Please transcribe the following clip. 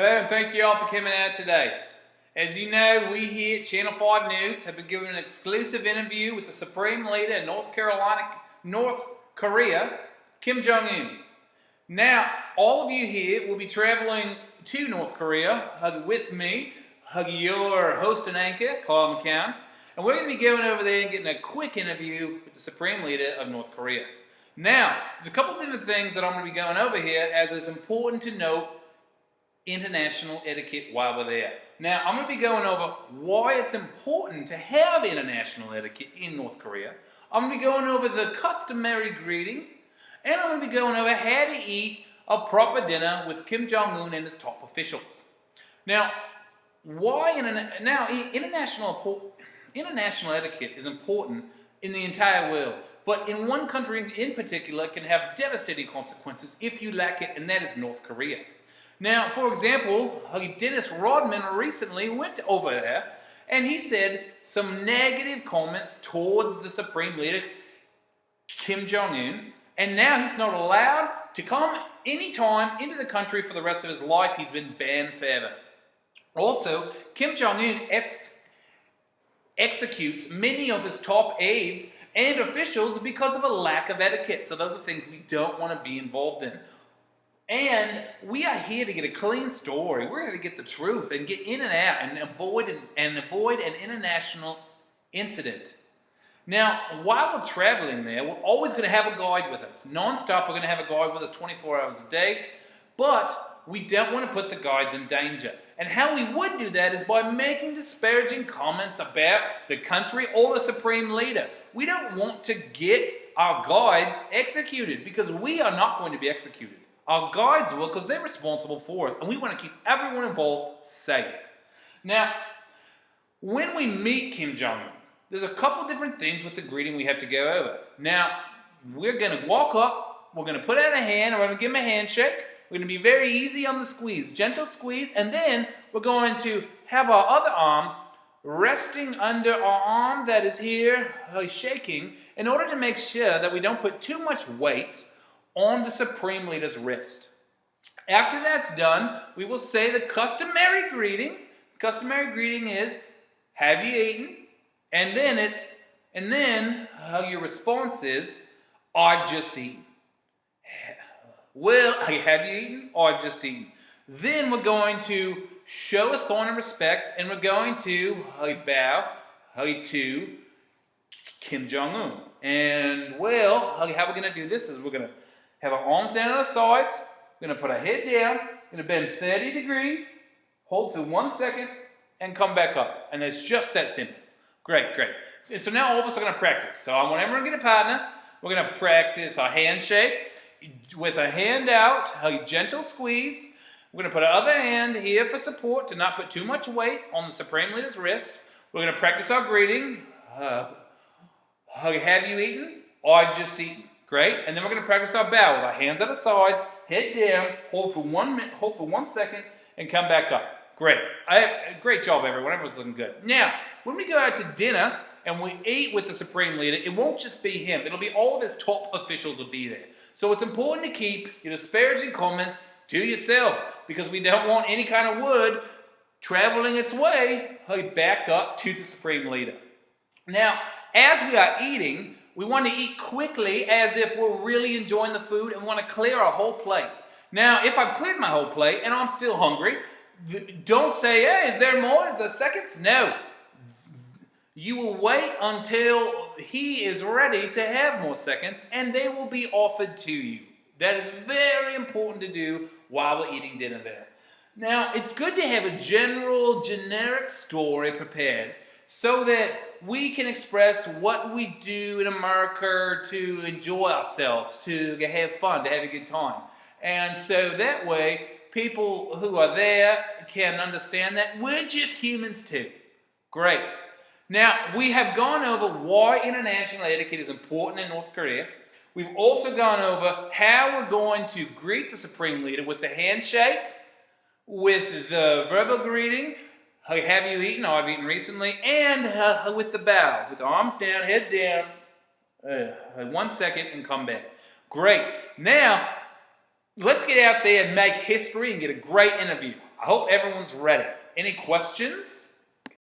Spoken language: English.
Hello and thank you all for coming out today. As you know, we here at Channel 5 News have been given an exclusive interview with the Supreme Leader in North Korea, Kim Jong-un. Now, all of you here will be traveling to North Korea with me, your host and anchor, Kyle McCown, and we're going to be going over there and getting a quick interview with the Supreme Leader of North Korea. Now, there's a couple of different things that I'm going to be going over here as it's important to note international etiquette while we're there. Now, I'm going to be going over why it's important to have international etiquette in North Korea. I'm going to be going over the customary greeting, and I'm going to be going over how to eat a proper dinner with Kim Jong-un and his top officials. Now, international etiquette is important in the entire world, but in one country in particular it can have devastating consequences if you lack it, and that is North Korea. Now, for example, Dennis Rodman recently went over there and he said some negative comments towards the Supreme Leader, Kim Jong-un, and now he's not allowed to come anytime into the country for the rest of his life. He's been banned forever. Also, Kim Jong-un executes many of his top aides and officials because of a lack of etiquette. So those are things we don't want to be involved in. And we are here to get a clean story. We're here to get the truth and get in and out and avoid an international incident. Now, while we're traveling there, we're always going to have a guide with us. Non-stop, we're going to have a guide with us 24 hours a day. But we don't want to put the guides in danger. And how we would do that is by making disparaging comments about the country or the Supreme Leader. We don't want to get our guides executed because we are not going to be executed. Our guides will, because they're responsible for us, and we want to keep everyone involved safe. Now, when we meet Kim Jong-un, there's a couple different things with the greeting we have to go over. Now, we're going to walk up, we're going to put out a hand, and we're going to give him a handshake. We're going to be very easy on the squeeze, gentle squeeze, and then we're going to have our other arm resting under our arm that is here, shaking, in order to make sure that we don't put too much weight on the Supreme Leader's wrist. After that's done, we will say the customary greeting. The customary greeting is, "Have you eaten?" And then your response is, "I've just eaten." Well, have you eaten? I've just eaten. Then we're going to show a sign of respect, and we're going to bow to Kim Jong-un. And well, how we're going to do this is we're going to have our arms down on our sides. We're going to put our head down. We're going to bend 30 degrees. Hold for 1 second. And come back up. And it's just that simple. Great, great. So now all of us are going to practice. So I want everyone to get a partner. We're going to practice our handshake with a hand out, a gentle squeeze. We're going to put our other hand here for support to not put too much weight on the Supreme Leader's wrist. We're going to practice our greeting. Have you eaten? I've just eaten. Great. And then we're going to practice our bow with our hands at the sides, head down, hold for 1 minute, hold for 1 second, and come back up. Great. Great job, everyone. Everyone's looking good. Now, when we go out to dinner and we eat with the Supreme Leader, it won't just be him. It'll be all of his top officials will be there. So it's important to keep your disparaging comments to yourself because we don't want any kind of word traveling its way back up to the Supreme Leader. Now, as we are eating, we want to eat quickly as if we're really enjoying the food and want to clear our whole plate. Now, if I've cleared my whole plate and I'm still hungry, don't say, "Hey, is there more? Is there seconds?" No. You will wait until he is ready to have more seconds, and they will be offered to you. That is very important to do while we're eating dinner there. Now, it's good to have a generic story prepared so that we can express what we do in America to enjoy ourselves, to have fun, to have a good time. And so that way, people who are there can understand that we're just humans too. Great. Now, we have gone over why international etiquette is important in North Korea. We've also gone over how we're going to greet the Supreme Leader with the handshake, with the verbal greeting, "Have you eaten?" "Oh, I've eaten recently," and with the bow, with the arms down, head down, 1 second, and come back. Great. Now, let's get out there and make history and get a great interview. I hope everyone's ready. Any questions?